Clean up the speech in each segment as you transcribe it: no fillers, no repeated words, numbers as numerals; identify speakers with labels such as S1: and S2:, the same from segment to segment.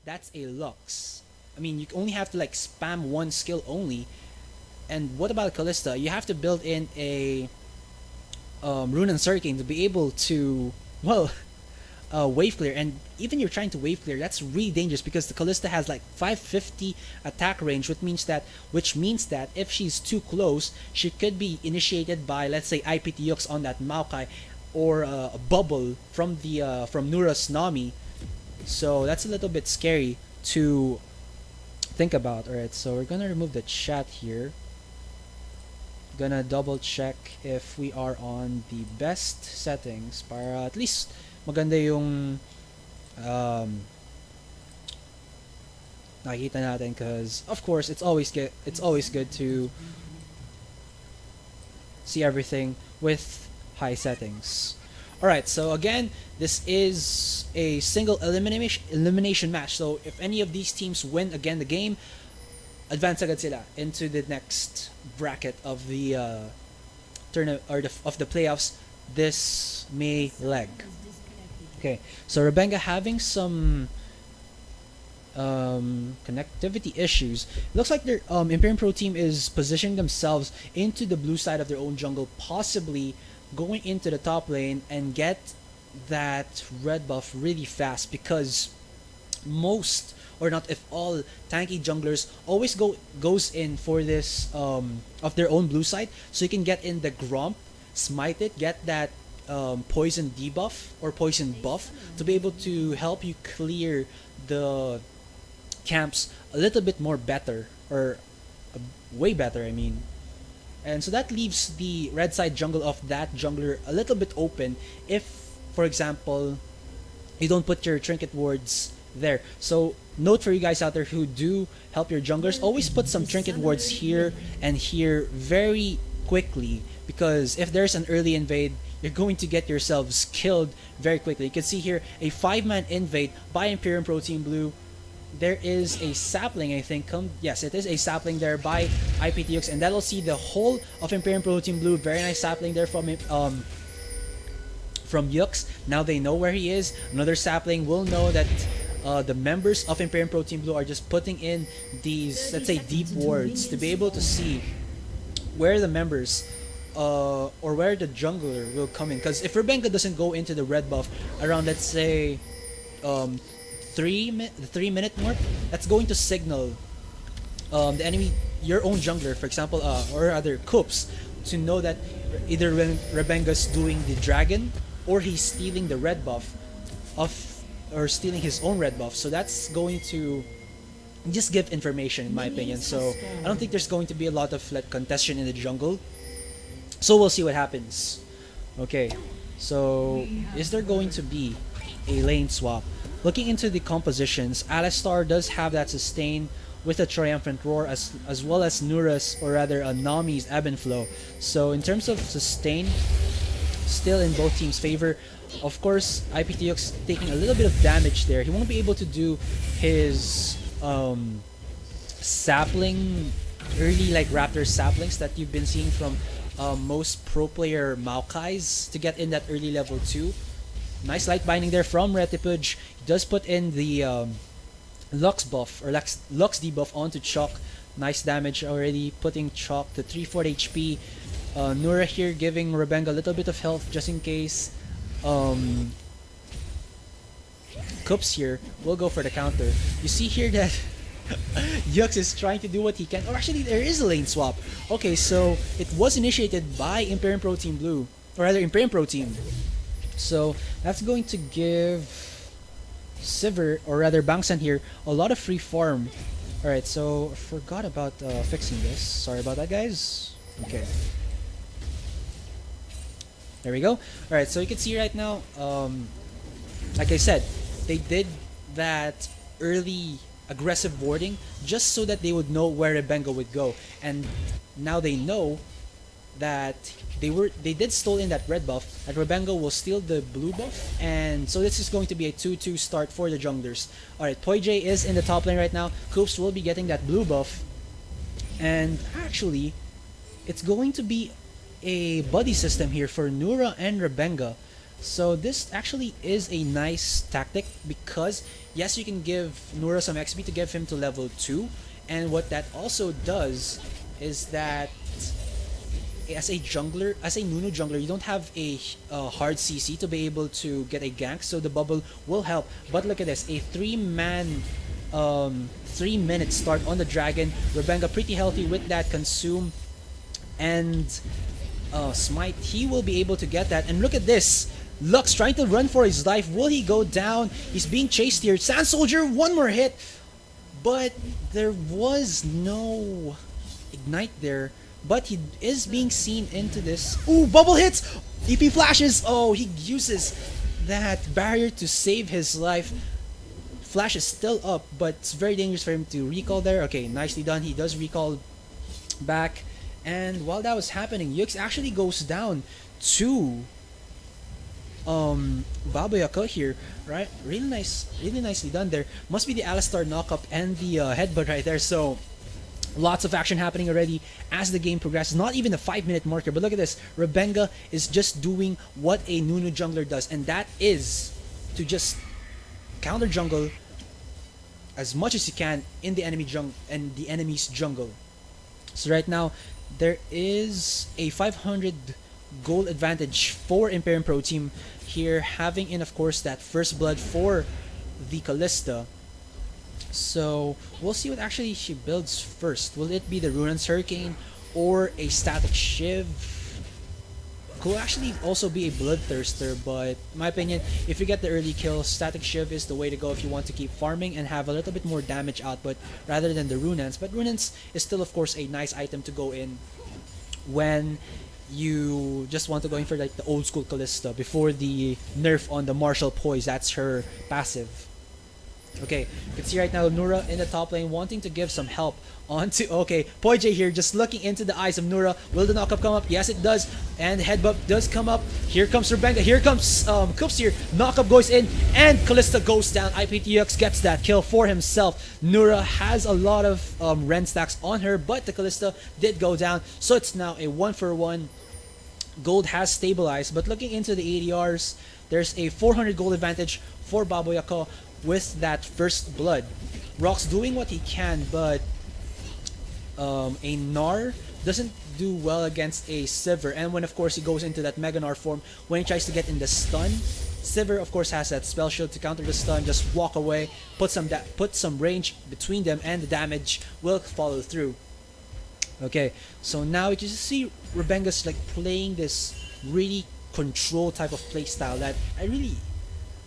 S1: that's a Lux. I mean, you only have to like spam one skill only. And what about Callista? You have to build in a Rune and Surricane to be able to, well, wave clear. And even you're trying to wave clear, that's really dangerous because the Callista has like 550 attack range, which means that if she's too close, she could be initiated by, let's say, IPT hooks on that Maokai, or a bubble from the from Nura's Nami. So that's a little bit scary to think about. Alright, so we're gonna remove the chat here. Gonna double check if we are on the best settings para at least maganda yung nakikita natin, because of course it's always good to see everything with high settings. Alright, so again, this is a single elimination match. So if any of these teams win again the game, advance agad sila into the next bracket of the tournament, or of the playoffs this May leg. Okay, so Rebenga having some connectivity issues. It looks like their Imperium Pro team is positioning themselves into the blue side of their own jungle, possibly going into the top lane and get that red buff really fast, because most, or not if all, tanky junglers always goes in for this of their own blue side, so you can get in the Gromp, smite it, get that poison debuff or poison buff to be able to help you clear the camps a little bit more better, or way better, I mean. And so that leaves the red side jungle of that jungler a little bit open if, for example, you don't put your trinket wards there. So note for you guys out there who do help your junglers, always put some trinket wards here and here very quickly, because if there's an early invade, you're going to get yourselves killed very quickly. You can see here a 5-man invade by Imperium Pro Team Blue. There is a sapling, I think. Yes, it is a sapling there by IPT hooks, and that'll see the whole of Imperium Pro Team Blue. Very nice sapling there from Yux. Now they know where he is. Another sapling will know that the members of Imperium Pro Team Blue are just putting in these, let's say, deep wards to be able to see where the members or where the jungler will come in. Because if Rebenga doesn't go into the red buff around, let's say, 3-minute mark, that's going to signal the enemy, your own jungler, for example, or other Coops, to know that either Rebenga's doing the dragon or he's stealing the red buff or stealing his own red buff. So that's going to just give information, in my opinion. So I don't think there's going to be a lot of like contention in the jungle. So we'll see what happens. Okay, so is there going to be a lane swap? Looking into the compositions, Alistar does have that sustain with a Triumphant Roar, as well as Nura's, or rather Nami's Ebb and Flow. So in terms of sustain, still in both teams' favor. Of course, IPT hooks taking a little bit of damage there. He won't be able to do his sapling, early like Raptor saplings that you've been seeing from most pro player Maokais to get in that early level 2. Nice light binding there from Retipuj. He does put in the Lux buff, or Lux debuff onto Chalk. Nice damage already, putting Chalk to 340 HP. Nura here giving Rebenga a little bit of health just in case. Kups here will go for the counter. You see here that Yux is trying to do what he can. Or actually, there is a lane swap. Okay, so it was initiated by Imperium Pro Team Blue, or rather Imperium Pro Team. So that's going to give Sivir, or rather Bangsan here, a lot of free farm. Alright, so I forgot about fixing this. Sorry about that, guys. Okay. There we go. Alright, so you can see right now, like I said, they did that early aggressive warding just so that they would know where Rebenga would go. And now they know that they did stole in that red buff, that Rebenga will steal the blue buff, and so this is going to be a 2-2 start for the junglers. Alright, PoiJ is in the top lane right now. Koops will be getting that blue buff, and actually it's going to be a buddy system here for Nura and Rebenga. So this actually is a nice tactic because yes, you can give Nura some XP to give him to level 2, and what that also does is that as a jungler, as a Nunu jungler, you don't have a hard CC to be able to get a gank, so the bubble will help. But look at this, a 3-man 3-minute start on the dragon. Rebenga pretty healthy with that consume and smite. He will be able to get that, and look at this, Lux trying to run for his life. Will he go down? He's being chased here. Sand Soldier, one more hit, but there was no ignite there. But he is being seen into this. Ooh, bubble hits! EP flashes! Oh, he uses that barrier to save his life. Flash is still up, but it's very dangerous for him to recall there. Okay, nicely done. He does recall back. And while that was happening, Yux actually goes down to Babayaka here, right? Really nicely done there. Must be the Alistar knockup and the headbutt right there. So lots of action happening already as the game progresses. Not even a 5-minute marker, but look at this. Rebenga is just doing what a Nunu jungler does, and that is to just counter jungle as much as you can in the enemy's jungle. So right now there is a 500 gold advantage for Imperium Pro Team here, having in of course that first blood for the Kalista. So we'll see what actually she builds first. Will it be the Runaan's Hurricane or a Static Shiv? Could actually also be a Bloodthirster, but in my opinion, if you get the early kill, Static Shiv is the way to go if you want to keep farming and have a little bit more damage output rather than the Runaan's. But Runaan's is still of course a nice item to go in when you just want to go in for like the old school Kalista before the nerf on the Martial Poise. That's her passive. Okay, you can see right now Nura in the top lane wanting to give some help onto, okay, Poije here just looking into the eyes of Nura. Will the knockup come up? Yes, it does. And the headbutt does come up. Here comes Rebenga. Here comes Koops here. Knockup goes in and Kalista goes down. IPTX gets that kill for himself. Nura has a lot of Ren stacks on her, but the Kalista did go down. So it's now a 1-for-1. Gold has stabilized, but looking into the ADRs, there's a 400 gold advantage for Baboyako with that first blood. Rock's doing what he can, but a Gnar doesn't do well against a Sivir, and when of course he goes into that Mega Gnar form, when he tries to get in the stun, Sivir of course has that spell shield to counter the stun, just walk away, put some range between them, and the damage will follow through. Okay, so now you just see Rebenga's like playing this really control type of playstyle that I really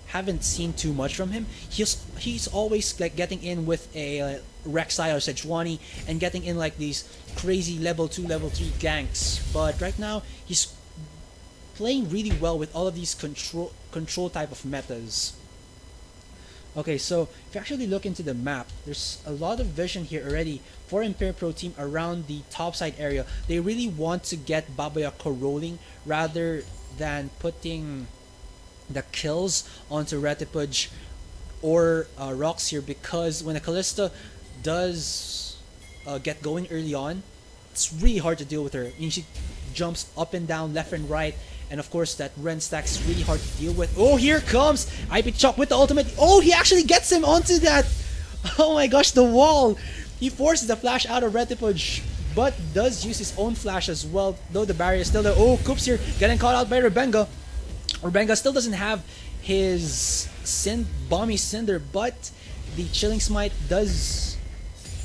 S1: haven't seen too much from him. He's always like getting in with a Rek'Sai or Sejuani and getting in like these crazy level 2, level 3 ganks. But right now he's playing really well with all of these control type of metas. Okay, so if you actually look into the map, there's a lot of vision here already for Imperium Pro Team around the top side area. They really want to get Babayako rolling rather than putting the kills onto Retipudge or Rocks here, because when a Kalista does get going early on, it's really hard to deal with her. I mean, she jumps up and down, left and right, and of course that Ren stack's really hard to deal with. Oh, here comes IPT Chop with the ultimate. Oh, he actually gets him onto that. Oh my gosh, the wall. He forces the flash out of Retipudge, but does use his own flash as well, though the barrier is still there. Oh, Koops here getting caught out by Rebenga. Rebenga still doesn't have his Balmy Cinder, but the Chilling Smite does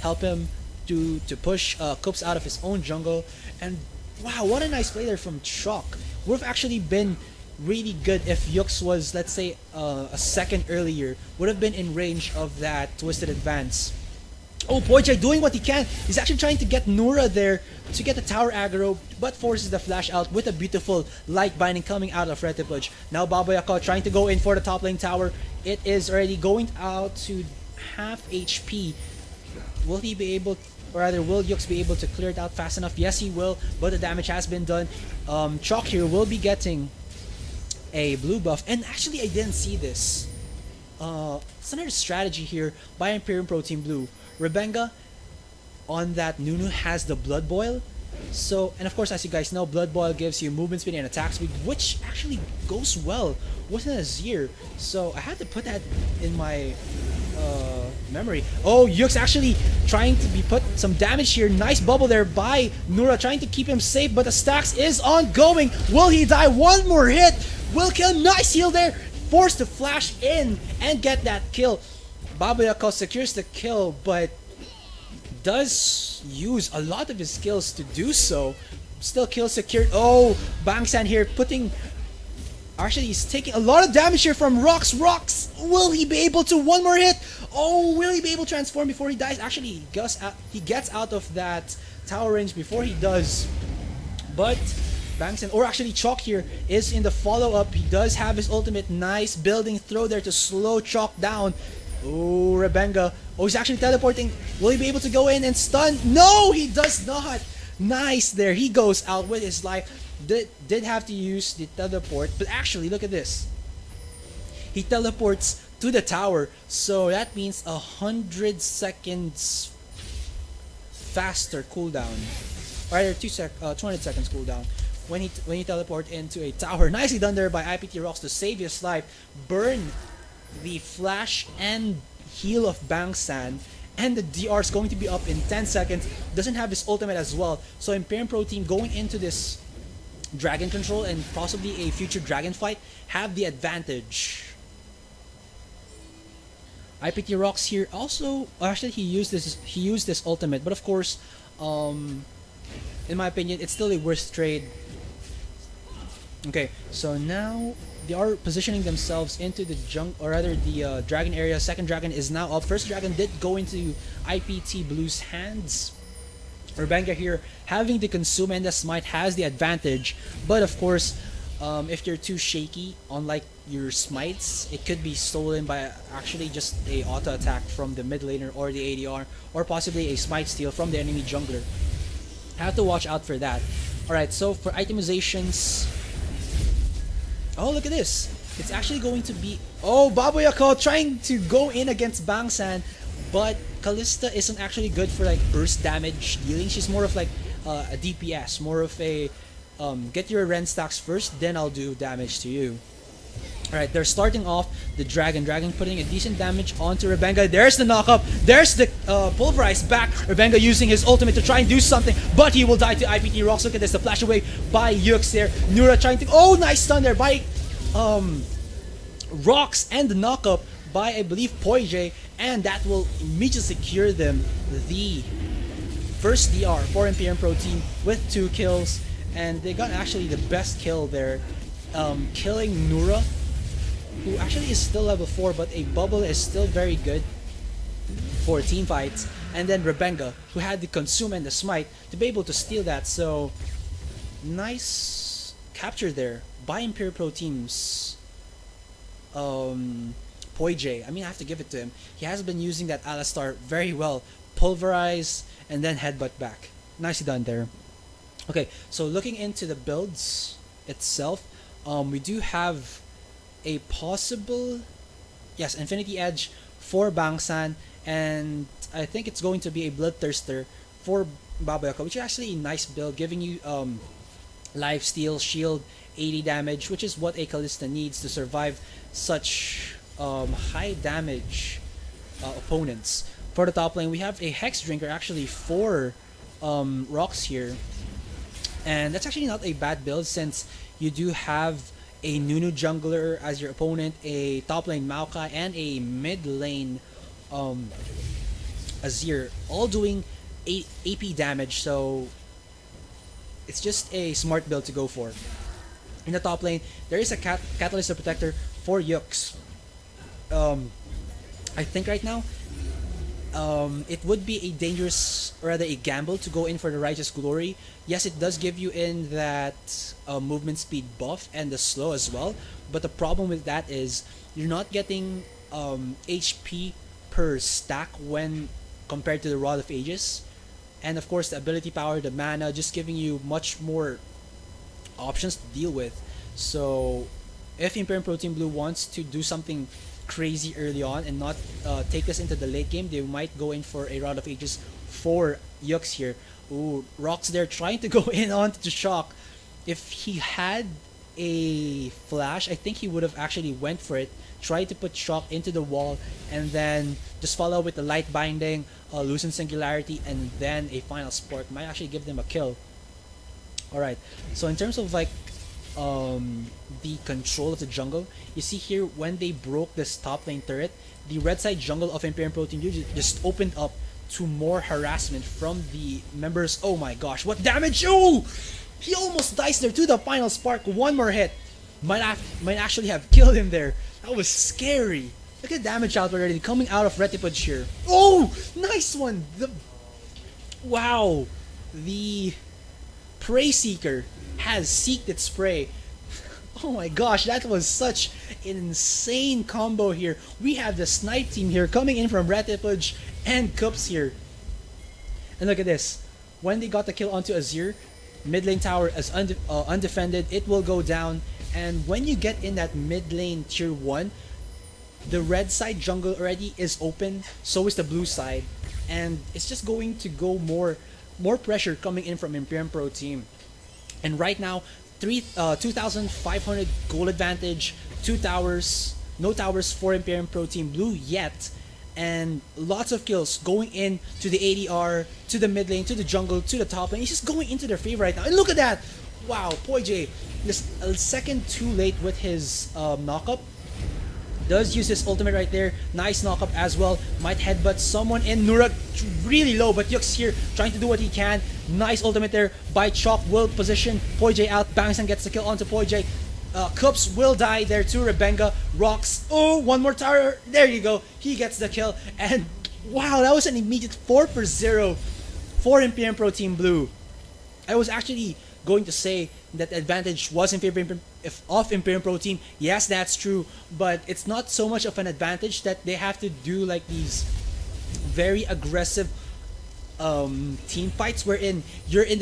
S1: help him to push Koops out of his own jungle. And wow, what a nice play there from Chalk. Would have actually been really good if Yux was, let's say, a second earlier. Would have been in range of that Twisted Advance. Oh, Poije doing what he can. He's actually trying to get Nura there to get the tower aggro, but forces the flash out with a beautiful light binding coming out of Retipudge. Now Babayako trying to go in for the top lane tower. It is already going out to half HP. Will he be able, or rather will Yux be able to clear it out fast enough? Yes, he will, but the damage has been done. Chalk here will be getting a blue buff, and actually I didn't see this. It's another strategy here by Imperium Pro Team Blue. Rebenga on that Nunu has the Blood Boil, So, and of course, as you guys know, Blood Boil gives you movement speed and attack speed, which actually goes well with an Azir. So I had to put that in my memory. Oh, Yuk's actually trying to be put some damage here. Nice bubble there by Nura, trying to keep him safe, but the stacks is ongoing. Will he die? One more hit will kill. Nice heal there. Forced to flash in and get that kill. Babayako secures the kill, but does use a lot of his skills to do so. Still kill secured. Oh, Bangsan here putting... Actually, he's taking a lot of damage here from Rox. Rox, will he be able to? One more hit. Oh, will he be able to transform before he dies? Actually, he gets out of that tower range before he does. But Bangsan, or actually Chalk here, is in the follow-up. He does have his ultimate. Nice building throw there to slow Chalk down. Oh, Rebenga. Oh, he's actually teleporting. Will he be able to go in and stun? No, he does not. Nice there. He goes out with his life. Did have to use the teleport, but actually, look at this. He teleports to the tower, so that means 100 seconds faster cooldown. Or rather, 200 seconds cooldown when you teleport into a tower. Nicely done there by IPT Rocks to save his life. Burn the flash and heal of Bangsan, and the DR is going to be up in 10 seconds. Doesn't have his ultimate as well, so Imperium Pro Team going into this dragon control and possibly a future dragon fight have the advantage. IPT Rocks here also, actually he used this ultimate, but of course in my opinion it's still a worse trade. Okay, so now they are positioning themselves into the the dragon area. Second dragon is now up. First dragon did go into IPT Blue's hands. Rebenga here having the consume and the smite has the advantage, but of course if you're too shaky, unlike your smites, it could be stolen by actually just a auto attack from the mid laner or the ADR, or possibly a smite steal from the enemy jungler. Have to watch out for that. Alright, so for itemizations, oh, look at this. It's actually going to be... Oh, Babayako trying to go in against Bangsan, but Kalista isn't actually good for like burst damage dealing. She's more of like a DPS, more of a get your Ren stacks first, then I'll do damage to you. Alright, they're starting off the Dragon. Dragon putting a decent damage onto Rebenga. There's the knockup. There's the pulverize back. Rebenga using his ultimate to try and do something, but he will die to IPT Rocks. Look at this, the flash away by Yux there. Nura trying to... Oh, nice stun there by Rocks, and the knockup by, I believe, Poije, and that will immediately secure them the first DR for Imperium Pro Team with 2 kills, and they got actually the best kill there, killing Nura, who actually is still level 4, but a bubble is still very good for team fights, and then Rebenga, who had the consume and the smite to be able to steal that. So nice capture there by Imperial Pro Team's Poije. I mean, I have to give it to him. He has been using that Alistar very well. Pulverize and then headbutt back. Nicely done there. Okay, so looking into the builds itself, we do have a possible, yes, Infinity Edge for Bangsan, and I think it's going to be a Bloodthirster for Babayako, which is actually a nice build, giving you life steal, shield, 80 damage, which is what a Kalista needs to survive such high damage opponents. For the top lane, we have a Hex Drinker, actually 4 rocks here, and that's actually not a bad build since you do have a Nunu jungler as your opponent, a top lane Maokai, and a mid lane Azir, all doing AP damage, so it's just a smart build to go for. In the top lane, there is a Catalyst Protector for Yux. I think right now, it would be a dangerous, or rather a gamble, to go in for the Righteous Glory. Yes, it does give you in that movement speed buff and the slow as well, but the problem with that is you're not getting HP per stack when compared to the Rod of Ages, and of course the ability power, the mana, just giving you much more options to deal with. So if Imperium Pro Team Blue wants to do something crazy early on and not take us into the late game, they might go in for a round of ages for Yux here. Ooh, Rock's there trying to go in onto the shock. If he had a flash, I think he would have actually went for it, tried to put shock into the wall, and then just follow with the light binding, loosen singularity, and then a final spark might actually give them a kill. Alright, so in terms of like the control of the jungle, you see here when they broke this top lane turret, the red side jungle of Imperium Pro Team just opened up to more harassment from the members. Oh my gosh, what damage! Oh! He almost dies there to the final spark. One more hit might actually have killed him there. That was scary. Look at damage out already coming out of Retipage here. Oh! Nice one! Wow! The Prey Seeker has seeked its prey. Oh my gosh, that was such an insane combo here. We have the snipe team here coming in from Retipage and Cups here. And look at this. When they got the kill onto Azir, mid lane tower is undefended. It will go down. And when you get in that mid lane tier 1, the red side jungle already is open. So is the blue side. And it's just going to go more pressure coming in from Imperium Pro Team. And right now, 2,500 gold advantage, 2 towers, no towers for Imperium Pro Team Blue yet, and lots of kills going in to the ADR, to the mid lane, to the jungle, to the top lane. He's just going into their favor right now. And look at that! Wow, PoiJ, just a second too late with his knockup. Does use his ultimate right there. Nice knockup as well. Might headbutt someone in. Nura really low, but Yux here trying to do what he can. Nice ultimate there by Chalk. Will position PoiJ out. Bangsan gets the kill onto PoiJ. Cups will die there to Rebenga. Rocks. Oh, one more tower. There you go. He gets the kill. And wow, that was an immediate 4 for 0 for Imperium Pro Team Blue. I was actually going to say that the advantage was in favor of Imperium Pro Team. Yes, that's true, but it's not so much of an advantage that they have to do like these very aggressive team fights wherein you're in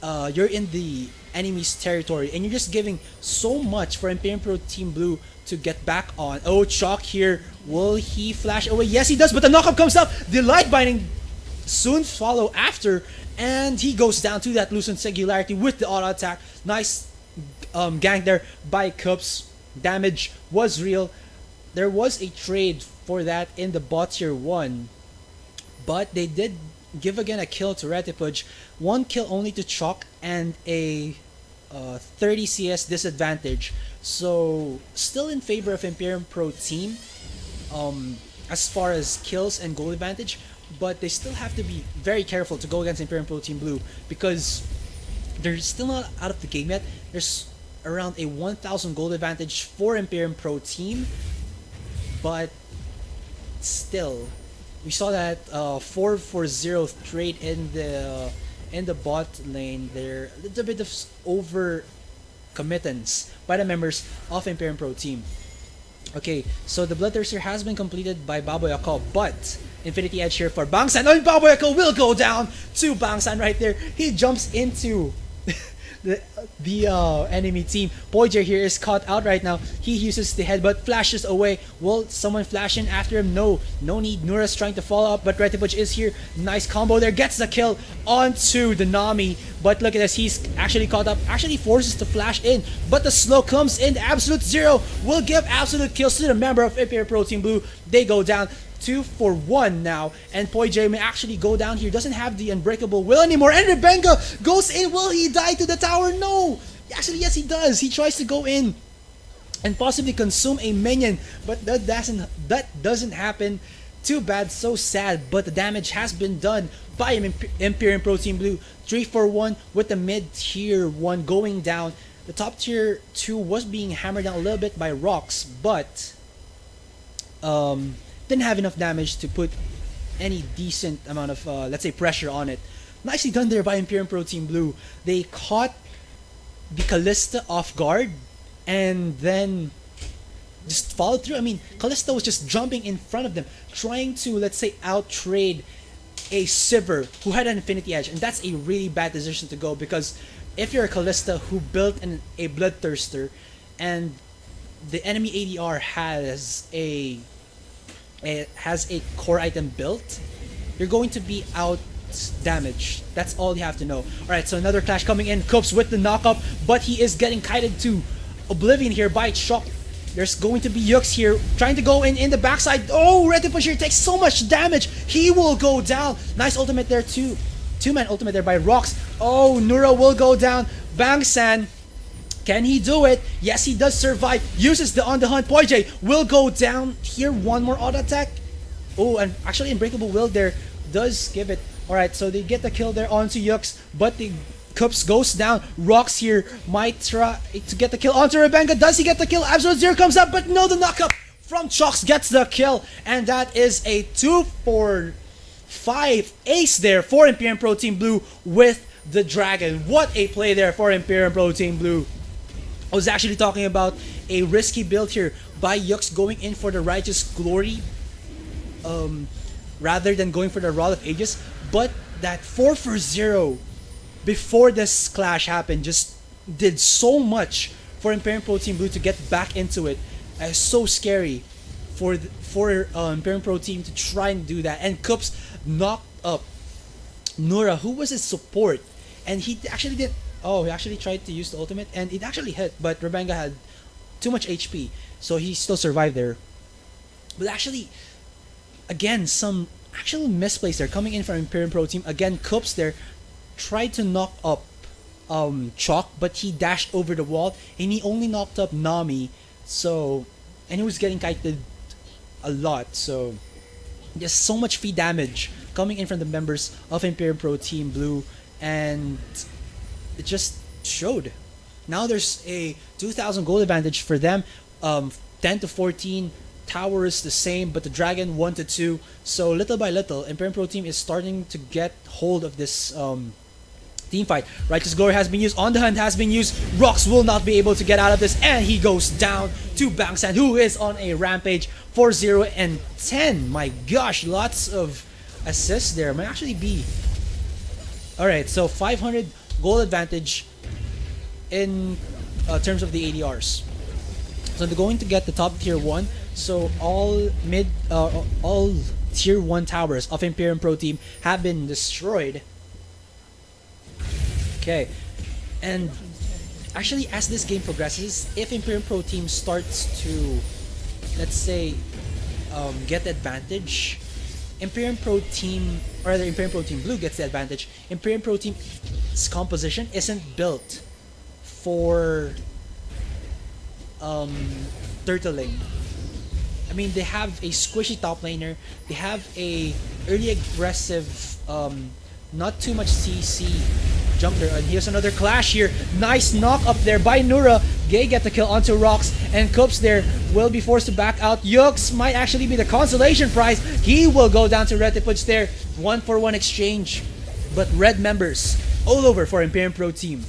S1: the enemy's territory and you're just giving so much for Imperium Pro Team Blue to get back on. Oh, Chalk here. Will he flash away? Yes, he does, but the knockup comes up. The light binding soon follow after, and he goes down to that loosened singularity with the auto attack. Nice gank there by Cups. Damage was real. There was a trade for that in the bot tier 1, but they did give again a kill to Retipage. One kill only to Chalk and a 30 CS disadvantage. So still in favor of Imperium Pro Team as far as kills and goal advantage, but they still have to be very careful to go against Imperium Pro Team Blue because they're still not out of the game yet. There's around a 1,000 gold advantage for Imperium Pro Team, but still, we saw that 4 for 0 trade in the bot lane there. A little bit of over committance by the members of Imperium Pro Team. Okay, so the Bloodthirster has been completed by Baboy Ako, but Infinity Edge here for Bangsan. Oh, Baboy Ako will go down to Bangsan right there. He jumps into the enemy team. PoiJ here is caught out right now. He uses the headbutt, flashes away. Will someone flash in after him? No need. Nura's trying to follow up, but Retipage is here. Nice combo there. Gets the kill onto the Nami. But look at this. He's actually caught up. Actually forces to flash in, but the slow comes in. Absolute Zero will give absolute kills to the member of Imperium Pro Team Blue. They go down 2 for 1 now, and PoiJ may actually go down here. Doesn't have the unbreakable will anymore, and Rebenga goes in. Will he die to the tower? No! Actually, yes, he does. He tries to go in and possibly consume a minion, but that doesn't happen. Too bad, so sad, but the damage has been done by Imperium Pro Team Blue. 3 for 1 with the mid tier 1 going down. The top tier 2 was being hammered down a little bit by Rocks, but didn't have enough damage to put any decent amount of, let's say, pressure on it. Nicely done there by Imperium Pro Team Blue. They caught the Kalista off guard and then just followed through. I mean, Kalista was just jumping in front of them, trying to, let's say, out-trade a Sivir who had an Infinity Edge. And that's a really bad decision to go, because if you're a Kalista who built a Bloodthirster and the enemy ADR has a core item built, you're going to be out damaged. That's all you have to know. Alright, so another clash coming in. Coops with the knockup, but he is getting kited to oblivion here by Shock. There's going to be Yux here trying to go in the backside. Oh, Red Push here takes so much damage. He will go down. Nice ultimate there too. Two-man ultimate there by Rox. Oh, Nura will go down. Bangsan, can he do it? Yes, he does survive. Uses the on the hunt. Poije will go down here. One more auto attack. Oh, and actually Unbreakable Will there does give it. Alright, so they get the kill there onto Yux, but the Cups goes down. Rox here might try to get the kill onto Rebenga. Does he get the kill? Absolute Zero comes up, but no, the knockup from Chox gets the kill. And that is a 2-4-5 ace there for Imperium Pro Team Blue with the Dragon. What a play there for Imperium Pro Team Blue. I was actually talking about a risky build here by Yux going in for the Righteous Glory rather than going for the Rod of Ages. But that 4-for-0 before this clash happened just did so much for Imperium Pro Team Blue to get back into it. It's so scary for Imperium Pro Team to try and do that. And Kups knocked up Nura, who was his support, and he actually did. Oh, he actually tried to use the ultimate, and it actually hit, but Rebenga had too much HP, so he still survived there. But actually, again, some actual misplays there coming in from Imperium Pro Team. Again, Kups there tried to knock up Chalk, but he dashed over the wall, and he only knocked up Nami. So, and he was getting kited a lot. So, there's so much free damage coming in from the members of Imperium Pro Team Blue, and it just showed. Now there's a 2,000 gold advantage for them. 10-14. Tower is the same, but the Dragon 1-2. So little by little, Imperium Pro Team is starting to get hold of this team fight. Righteous Glory has been used. On the Hunt has been used. Rox will not be able to get out of this, and he goes down to Bangsan, who is on a rampage. 4-0 and 10. My gosh, lots of assists there. Might actually be. Alright, so 500 gold advantage in terms of the ADRs. So they're going to get the top tier 1. So all tier 1 towers of Imperium Pro Team have been destroyed. Okay, and actually as this game progresses, if Imperium Pro Team starts to, let's say, get the advantage, Imperium Pro Team, or rather Imperium Pro Team Blue gets the advantage. Imperium Pro Team's composition isn't built for turtling. I mean, they have a squishy top laner, they have a early aggressive, not too much CC jungler, and here's another clash here. Nice knock up there by Nura. Gay get the kill onto Rox, and Kups there will be forced to back out. Yux might actually be the consolation prize. He will go down to Red Puts there. 1-for-1 exchange, but red members all over for Imperium Pro Team.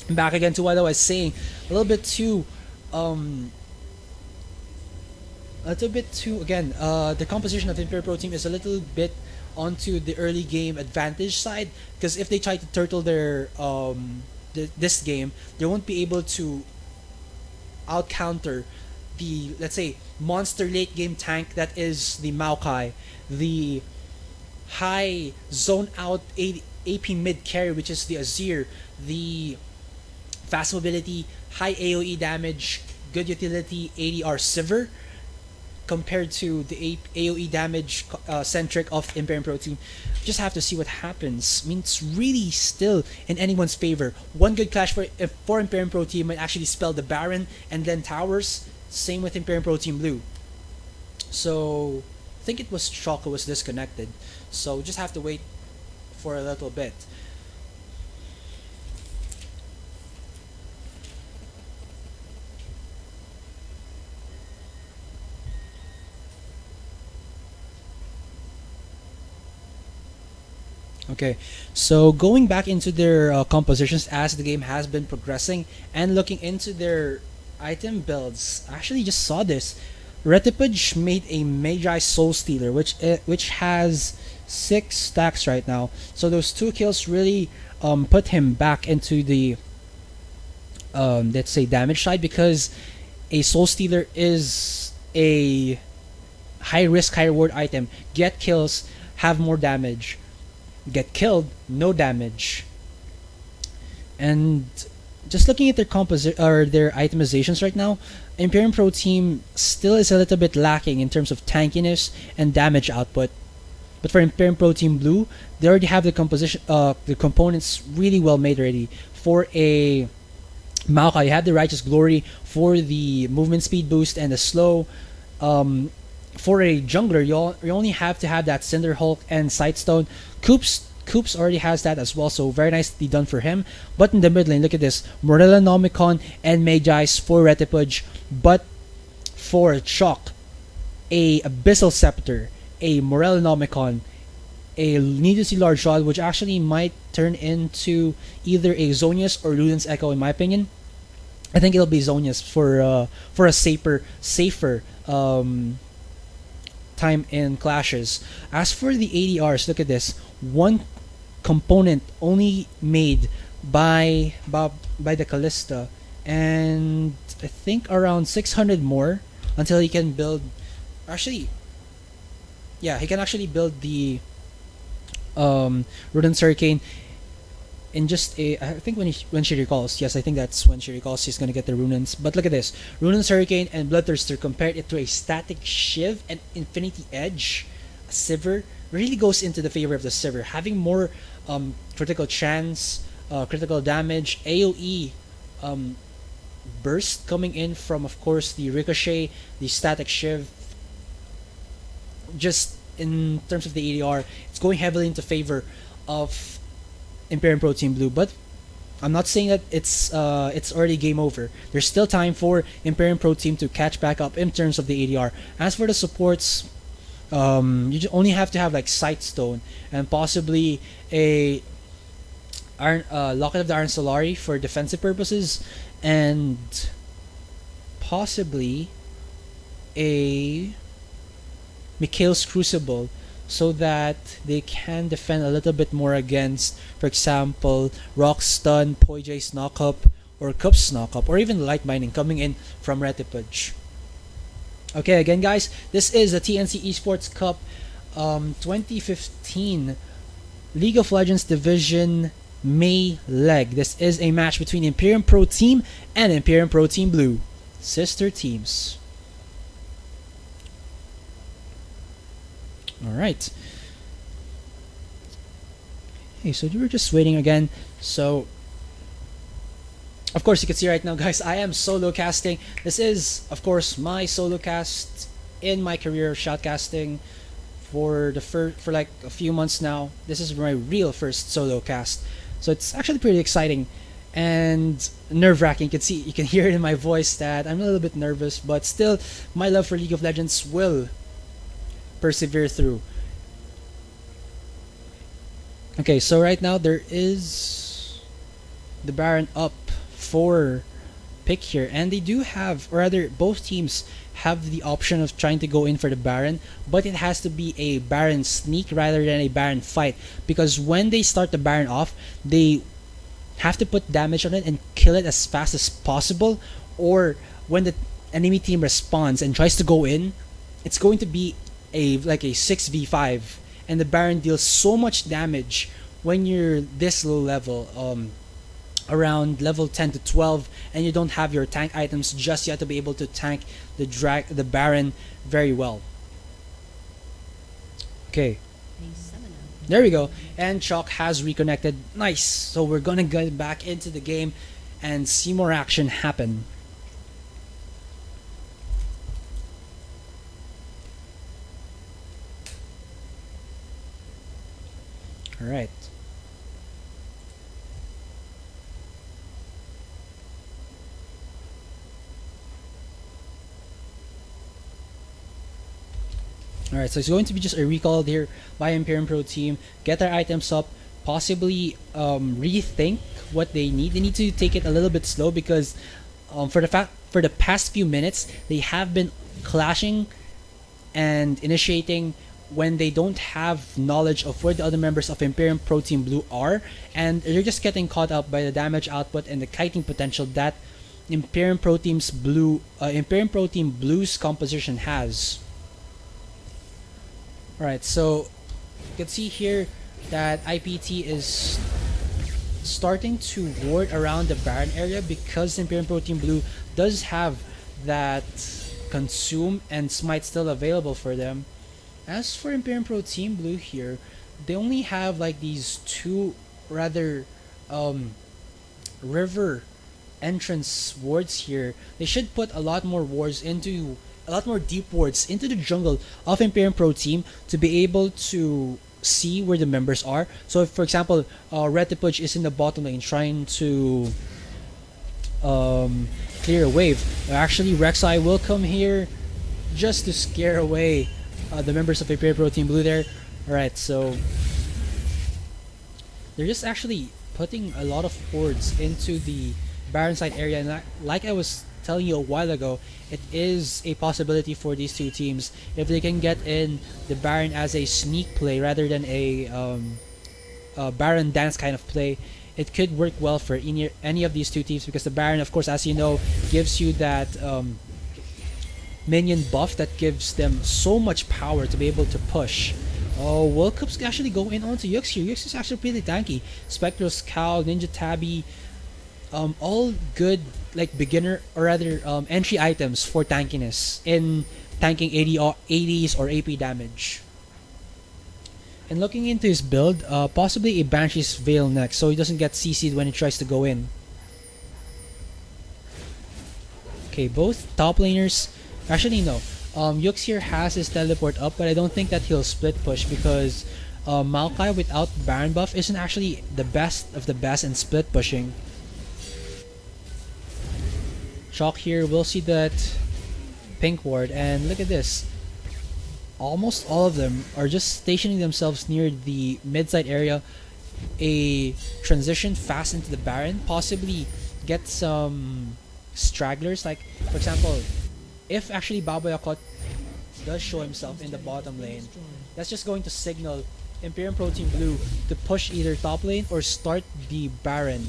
S1: Back again to what I was saying, a little bit too again, the composition of Imperium Pro Team is a little bit onto the early game advantage side, because if they try to turtle their this game, they won't be able to out counter the, let's say, monster late game tank that is the Maokai, the high zone out AP mid carry, which is the Azir, the fast mobility, high AoE damage, good utility ADR Sivir, compared to the AoE damage centric of Imperium Pro Team. Just have to see what happens. I mean, it's really still in anyone's favor. One good clash for Imperium Pro Team might actually spell the Baron and then towers. Same with Imperium Pro Team Blue. So I think it was Choco was disconnected. So just have to wait for a little bit. Okay, so going back into their compositions as the game has been progressing and looking into their item builds, I actually just saw this. Retipage made a Magi Soul Stealer, which has 6 stacks right now. So those 2 kills really put him back into the let's say damage side, because a Soul Stealer is a high risk, high reward item. Get kills, have more damage. Get killed, no damage. And just looking at their their itemizations right now, Imperium Pro Team still is a little bit lacking in terms of tankiness and damage output. But for Imperium Pro Team Blue, they already have the components really well made already. For a Maokai, you have the Righteous Glory for the movement speed boost and the slow. For a jungler, you only have to have that Cinder Hulk and Sightstone. Coops already has that as well, so very nicely done for him. But in the mid lane, look at this. Morella Nomicon and Magi's for Retipage. But for Chalk, a Abyssal Scepter, a Morella Nomicon, a Needlessly Large Rod, which actually might turn into either a Zonius or Luden's Echo in my opinion. I think it'll be Zonius for a safer time in clashes. As for the ADRs, look at this. One component only made by the Callista, and I think around 600 more until he can build. Actually, yeah, he can actually build the Rodent's Hurricane in just a. I think when she recalls, yes, I think that's when she recalls she's gonna get the Runens. But look at this, Runen's Hurricane and Bloodthirster compared it to a static Shiv and Infinity Edge. A Sivir really goes into the favor of the Sivir, having more critical chance, critical damage, AoE burst coming in from, of course, the Ricochet, the static Shiv. Just in terms of the ADR, it's going heavily into favor of Imperium Pro Team Blue, but I'm not saying that it's already game over. There's still time for Imperium Pro Team to catch back up in terms of the ADR. As for the supports, you only have to have like Sightstone and possibly a Locket of the Iron Solari for defensive purposes, and possibly a Mikhail's Crucible, so that they can defend a little bit more against, for example, Rock Stun, Poijay's Knockup, or Cup's Knockup, or even Light Mining coming in from Retipage. Okay, again guys, this is the TNC eSports Cup 2015 League of Legends Division May leg. This is a match between Imperium Pro Team and Imperium Pro Team Blue, sister teams. Alright. Okay, so we were just waiting again. So, of course, you can see right now, guys, I am solo casting. This is, of course, my solo cast in my career of shoutcasting for like a few months now. This is my real first solo cast. So it's actually pretty exciting and nerve-wracking. You can hear it in my voice that I'm a little bit nervous, but still, my love for League of Legends will persevere through. Okay, so right now there is the Baron up for pick here, and they do have, or rather both teams have the option of trying to go in for the Baron, but it has to be a Baron sneak rather than a Baron fight, because when they start the Baron off, they have to put damage on it and kill it as fast as possible, or when the enemy team responds and tries to go in, it's going to be like a 6v5, and the Baron deals so much damage when you're this low level, around level 10 to 12, and you don't have your tank items just yet to be able to tank the Baron very well. Okay, there we go, and Chalk has reconnected. Nice. So we're gonna get back into the game and see more action happen. Alright. Alright, so it's going to be just a recall here by Imperium Pro Team. Get their items up, possibly rethink what they need. They need to take it a little bit slow because for the past few minutes they have been clashing and initiating when they don't have knowledge of where the other members of Imperium Pro Team Blue are, and they're just getting caught up by the damage output and the kiting potential that Imperium Pro Team's Imperium Pro Team Blue's composition has. Alright, so you can see here that IPT is starting to ward around the Baron area because Imperium Pro Team Blue does have that Consume and Smite still available for them. As for Imperium Pro Team Blue here, they only have like these two rather river entrance wards here. They should put a lot more deep wards into the jungle of Imperium Pro Team to be able to see where the members are. So if, for example, Retipuj is in the bottom lane trying to clear a wave, actually Rek'Sai will come here just to scare away the members of Imperium Pro Team Blue there. Alright, so they're just actually putting a lot of wards into the Baron side area, and like I was telling you a while ago, it is a possibility for these two teams if they can get in the Baron as a sneak play rather than a Baron dance kind of play. It could work well for any of these two teams, because the Baron, of course, as you know, gives you that minion buff that gives them so much power to be able to push. Oh, World Cup's actually going on to Yux here. Yux is actually pretty tanky. Spectre's Cow, Ninja Tabby, all good like beginner or rather entry items for tankiness in tanking 80s or AP damage. And looking into his build, possibly a Banshee's Veil next, so he doesn't get CC'd when he tries to go in. Okay, both top laners. Actually, no. Yux here has his teleport up, but I don't think that he'll split push because Maokai without Baron buff isn't actually the best of the best in split pushing. Shock here will see that pink ward, and look at this. Almost all of them are just stationing themselves near the mid-side area. A transition fast into the Baron, possibly get some stragglers, like for example, if actually Baboyakot does show himself in the bottom lane, that's just going to signal Imperium Pro Team Blue to push either top lane or start the Baron.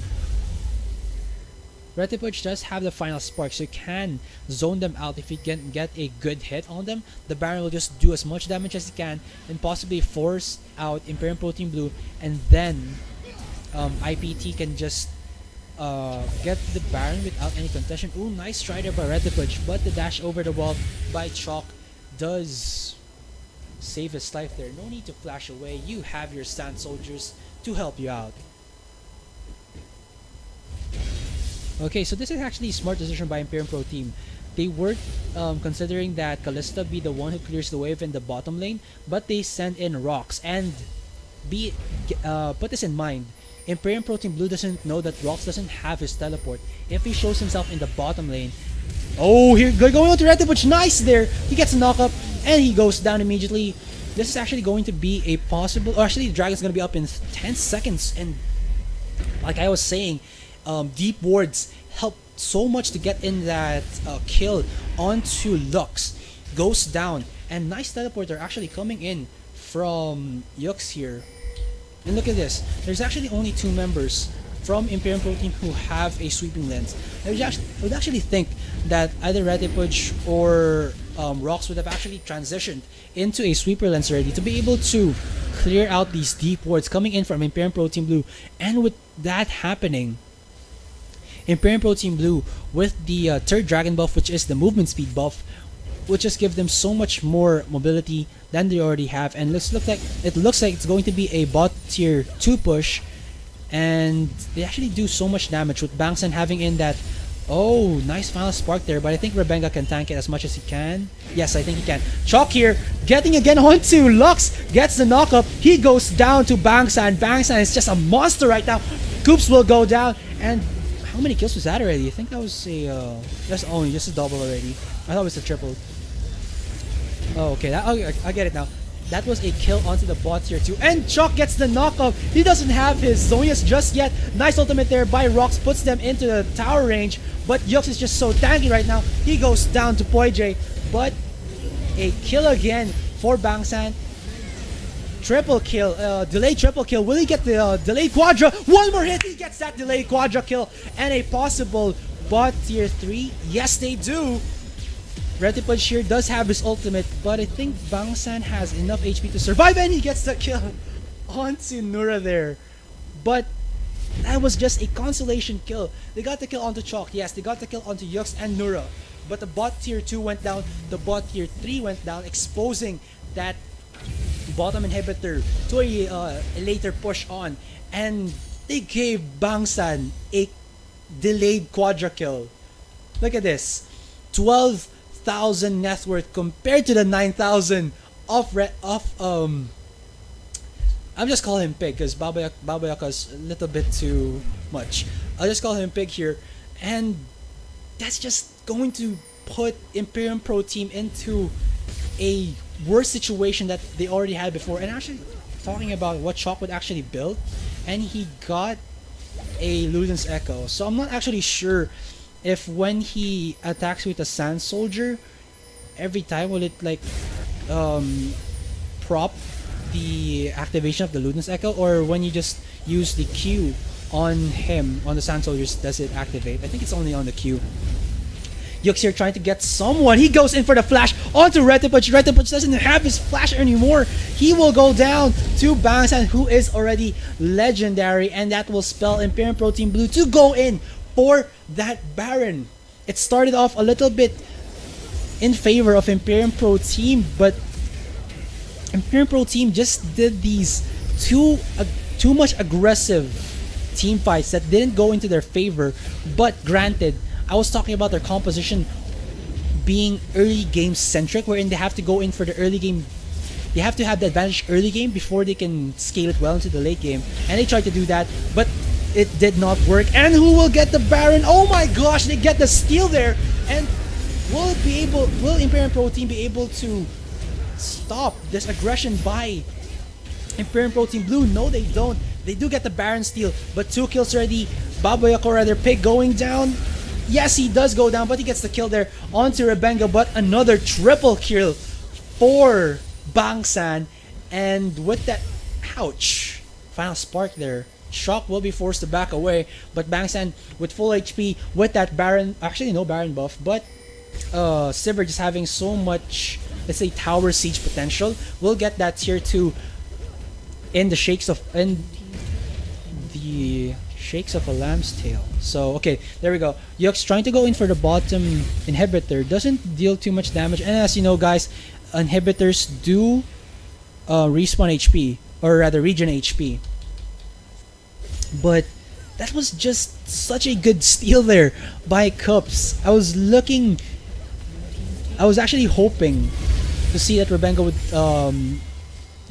S1: Retipuj does have the final spark, so you can zone them out. If you can get a good hit on them, the Baron will just do as much damage as he can and possibly force out Imperium Pro Team Blue, and then IPT can just get the Baron without any contention. Ooh, nice strider by Retipuj, but the dash over the wall by Chalk does save his life there. No need to flash away. You have your Sand Soldiers to help you out. Okay, so this is actually a smart decision by Imperium Pro Team. They were considering that Kalista be the one who clears the wave in the bottom lane, but they send in Rox. And put this in mind, Imperium Pro Team Blue doesn't know that Rox doesn't have his teleport. If he shows himself in the bottom lane, oh, here going on to Retipuj, nice there. He gets a knock up and he goes down immediately. This is actually going to be a possible. Oh, actually, the Dragon's going to be up in 10 seconds, and like I was saying, deep wards help so much to get in that kill onto Lux. Goes down, and nice teleporter actually coming in from Yux here. And look at this, there's actually only 2 members from Imperium Pro Team who have a sweeping lens. I would actually think that either Retipuj or Rox would have actually transitioned into a sweeper lens already to be able to clear out these deep wards coming in from Imperium Pro Team Blue. And with that happening, Imperium Pro Team Blue with the third dragon buff, which is the movement speed buff, will just give them so much more mobility than they already have. And it looks like it's going to be a bot tier 2 push, and they actually do so much damage with Bangsan having in that. Oh, nice final spark there, but I think Rebenga can tank it as much as he can. Yes, I think he can. Chalk here, getting again onto Lux, gets the knock up. He goes down to Bangsan. Bangsan is just a monster right now. Coops will go down, and how many kills was that already? I think that was a that's only just a double already. I thought it was a triple. Oh, okay, I get it now. That was a kill onto the bot tier 2, and Chalk gets the knockoff. He doesn't have his Zonias just yet. Nice ultimate there by Rox, puts them into the tower range, but Yux is just so tanky right now. He goes down to Poije, but a kill again for Bangsan. Triple kill, delayed triple kill. Will he get the delayed quadra? One more hit, he gets that delayed quadra kill, and a possible bot tier 3? Yes, they do! Retipud here does have his ultimate, but I think Bangsan has enough HP to survive, and he gets the kill onto Nura there. But that was just a consolation kill. They got the kill onto Chalk, yes, they got the kill onto Yux and Nura. But the bot tier 2 went down, the bot tier 3 went down, exposing that bottom inhibitor to a later push on. And they gave Bangsan a delayed quadra kill. Look at this. 12,000 net worth compared to the 9,000 of I'm just calling him Pig because Babayaka's a little bit too much. I'll just call him Pig here, and that's just going to put Imperium Pro Team into a worse situation that they already had before. And actually talking about what Chalk would actually build, and he got a Luden's Echo, so I'm not actually sure if when he attacks with a Sand Soldier, every time will it like prop the activation of the Luden's Echo, or when you just use the Q on him, on the Sand Soldiers, does it activate? I think it's only on the Q. Yux here trying to get someone. He goes in for the flash onto Retipud. Retipud doesn't have his flash anymore. He will go down to Bangsan, who is already legendary, and that will spell Imperium Pro Team Blue to go in for that Baron. It started off a little bit in favor of Imperium Pro Team, but Imperium Pro Team just did these too much aggressive team fights that didn't go into their favor. But granted, I was talking about their composition being early game centric, wherein they have to go in for the early game. They have to have the advantage early game before they can scale it well into the late game, and they tried to do that, but it did not work. And who will get the Baron? Oh my gosh, they get the steal there. And will Imperium Pro Team be able to stop this aggression by Imperium Pro Team Blue? No, they don't. They do get the Baron steal, but 2 kills already. Babayaka, or rather Pig, going down. Yes, he does go down, but he gets the kill there onto Rebenga. But another triple kill for Bangsan, and with that, ouch, final spark there. Shock will be forced to back away, but Bangsan with full HP with that Baron, actually no Baron buff, but Sivir just having so much, let's say, tower siege potential, will get that tier 2 in the Shakes of a Lamb's Tail. So okay, there we go. Yux trying to go in for the bottom inhibitor, doesn't deal too much damage, and as you know guys, inhibitors do respawn HP, or rather regen HP. But that was just such a good steal there by Cups. I was actually hoping to see that Rebenga would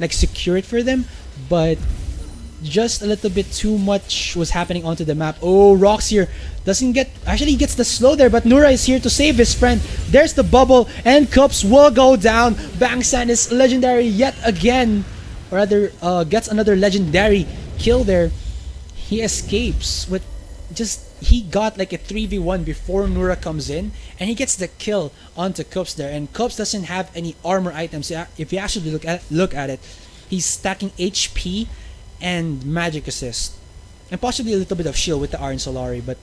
S1: like secure it for them, but just a little bit too much was happening onto the map. Oh, Rox here doesn't get, actually he gets the slow there, but Nura is here to save his friend. There's the bubble, and Cups will go down. Bangsan is legendary yet again, or rather gets another legendary kill there. He escapes with he got like a 3v1 before Nura comes in, and he gets the kill onto Cups there. And Cups doesn't have any armor items. If you actually look at it, he's stacking HP and magic assist, and possibly a little bit of shield with the Iron Solari, but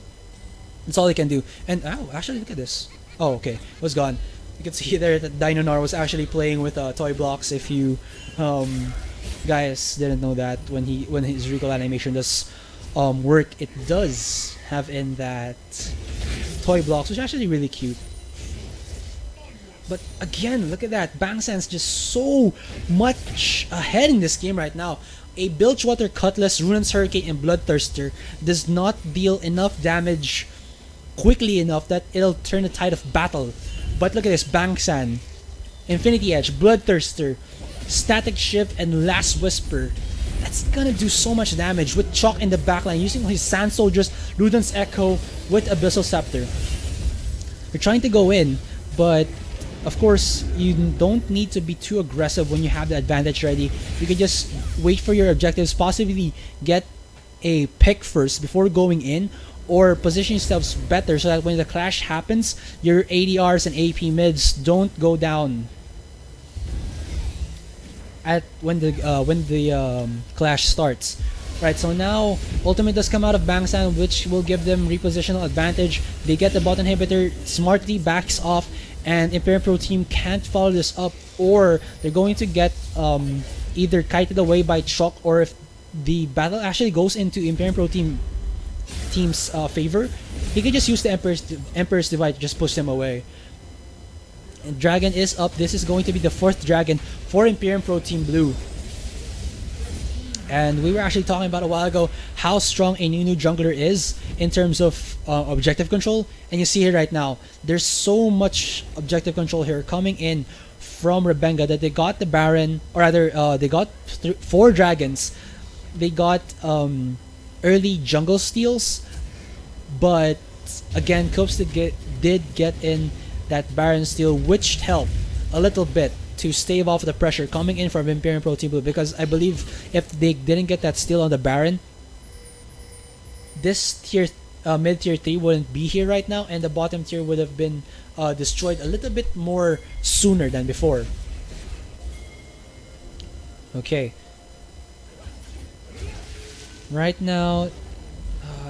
S1: that's all he can do. And oh, actually look at this. Oh, okay, it was gone. You can see there that Dinonar was actually playing with toy blocks. If you guys didn't know that, when his recall animation does work, it does have in that toy blocks, which is actually really cute. But again, look at that. Bangsan's just so much ahead in this game right now. A Bilgewater Cutlass, Runan's Hurricane, and Bloodthirster does not deal enough damage quickly enough that it'll turn the tide of battle. But look at this, Bangsan, Infinity Edge, Bloodthirster, Static Shift, and Last Whisper. That's gonna do so much damage with Chalk in the backline, using his Sand Soldiers, Luden's Echo with Abyssal Scepter. You're trying to go in, but of course, you don't need to be too aggressive when you have the advantage ready. You can just wait for your objectives, possibly get a pick first before going in, or position yourselves better so that when the clash happens, your ADRs and AP mids don't go down at when the clash starts. Right, so now ultimate does come out of Bangsan, which will give them repositional advantage. They get the bot inhibitor, smartly backs off, and Imperium Pro Team can't follow this up, or they're going to get either kited away by Chalk, or if the battle actually goes into Imperium Pro team's favor, he can just use the Emperor's Divide to just push them away. And Dragon is up. This is going to be the 4th Dragon for Imperium Pro Team Blue. And we were actually talking about a while ago how strong a new jungler is in terms of objective control, and you see here right now there's so much objective control here coming in from Rebenga that they got the Baron, or rather they got 4 dragons. They got early jungle steals, but again Coops did get in that Baron steal, which helped a little bit to stave off the pressure coming in from Imperium Pro Team Blue, because I believe if they didn't get that steal on the Baron, this mid tier 3 wouldn't be here right now, and the bottom tier would have been destroyed a little bit more sooner than before. Okay. Right now,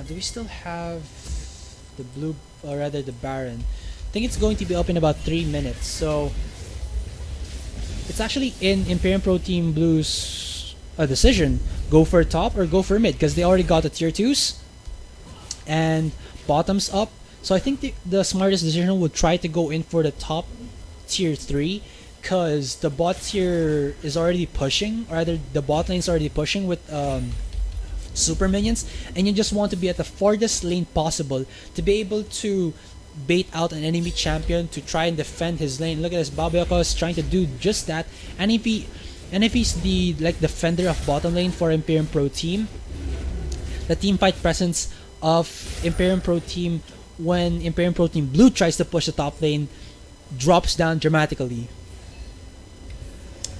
S1: do we still have the blue, or rather the Baron? I think it's going to be up in about 3 minutes, so it's actually in Imperium Pro Team Blue's decision. Go for top or go for mid, because they already got the tier 2s and bottoms up. So I think the smartest decision would try to go in for the top tier 3, because the bot tier is already pushing, or rather the bot lane is already pushing with super minions, and you just want to be at the farthest lane possible to be able to bait out an enemy champion to try and defend his lane. Look at this, Babayako is trying to do just that, and if he's the defender of bottom lane for Imperium Pro Team, the team fight presence of Imperium Pro Team when Imperium Pro Team Blue tries to push the top lane drops down dramatically.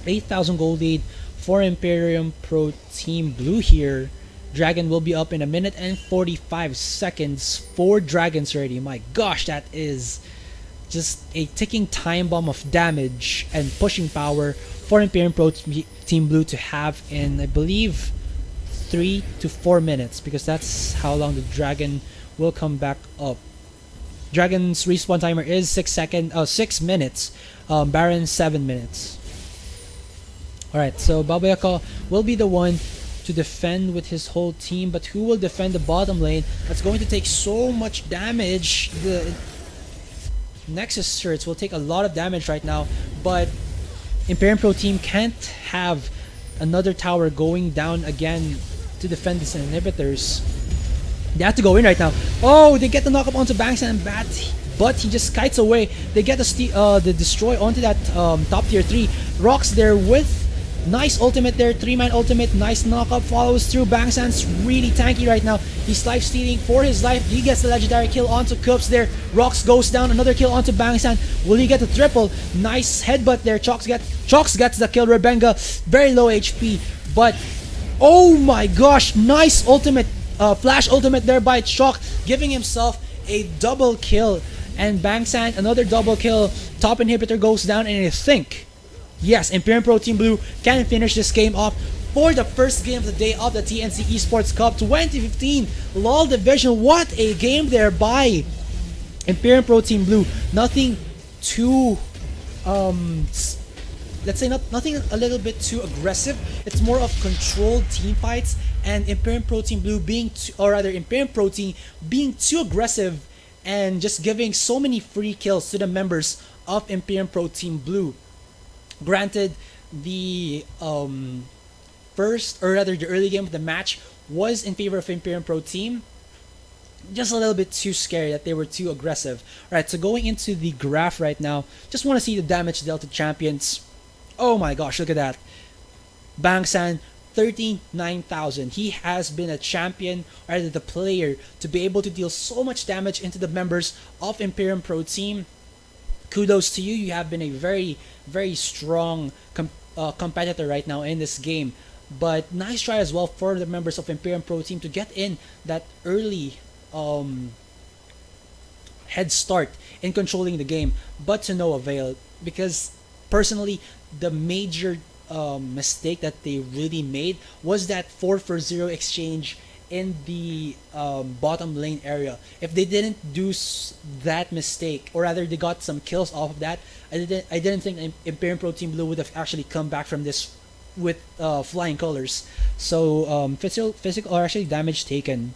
S1: 8,000 gold lead for Imperium Pro Team Blue here. Dragon will be up in 1 minute and 45 seconds. 4 dragons already. My gosh, that is just a ticking time bomb of damage and pushing power for Imperium Pro Team Blue to have in, I believe, 3 to 4 minutes, because that's how long the dragon will come back up. Dragon's respawn timer is 6 minutes. Baron 7 minutes. Alright, so Babayaka will be the one to defend with his whole team, but who will defend the bottom lane? That's going to take so much damage. The Nexus shirts will take a lot of damage right now, but Imperium Pro Team can't have another tower going down again to defend these inhibitors. They have to go in right now. Oh, they get the knock up onto Bangsan and Bat, but he just kites away. They get the destroy onto that top tier 3. Rocks there with nice ultimate there, 3-man ultimate, nice knockup, follows through. Bangsan's really tanky right now. He's life stealing for his life. He gets the legendary kill onto Coops there. Rocks goes down, another kill onto Bangsan. Will he get the triple? Nice headbutt there. Chalks gets the kill. Rebenga, very low HP, but oh my gosh, nice ultimate, flash ultimate there by Chalk, giving himself a double kill. And Bangsan, another double kill. Top inhibitor goes down, and I think, yes, Imperium Pro Team Blue can finish this game off for the first game of the day of the TNC eSports Cup 2015 LOL Division. What a game there by Imperium Pro Team Blue. Nothing too, let's say nothing a little bit too aggressive. It's more of controlled team fights, and Imperium Pro Team Blue being, or rather Imperium Pro Team being too aggressive and just giving so many free kills to the members of Imperium Pro Team Blue. Granted, the first, or rather the early game of the match was in favor of Imperium Pro Team. Just a little bit too scary that they were too aggressive. Alright, so going into the graph right now, just want to see the damage dealt to champions. Oh my gosh, look at that. Bangsan, 39,000. He has been a champion, or rather the player, to be able to deal so much damage into the members of Imperium Pro Team. Kudos to you. You have been a very, very strong competitor right now in this game. But nice try as well for the members of Imperium Pro Team to get in that early head start in controlling the game, but to no avail, because personally the major mistake that they really made was that 4 for 0 exchange in the bottom lane area. If they didn't do that mistake, or rather they got some kills off of that, I didn't think Imperium Pro Team Blue would have actually come back from this with flying colors. So physical or actually damage taken.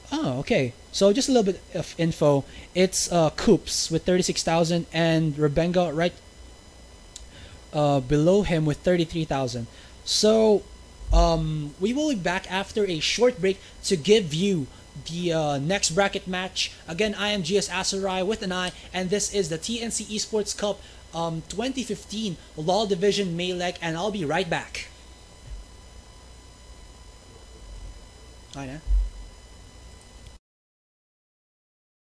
S1: Oh, okay. So just a little bit of info. It's Coops with 36,000 and Rebenga right below him with 33,000. So we will be back after a short break to give you the next bracket match. Again, I am GS Asarai with an I, and this is the TNC eSports Cup 2015 LoL Division Melee, and I'll be right back. Hi,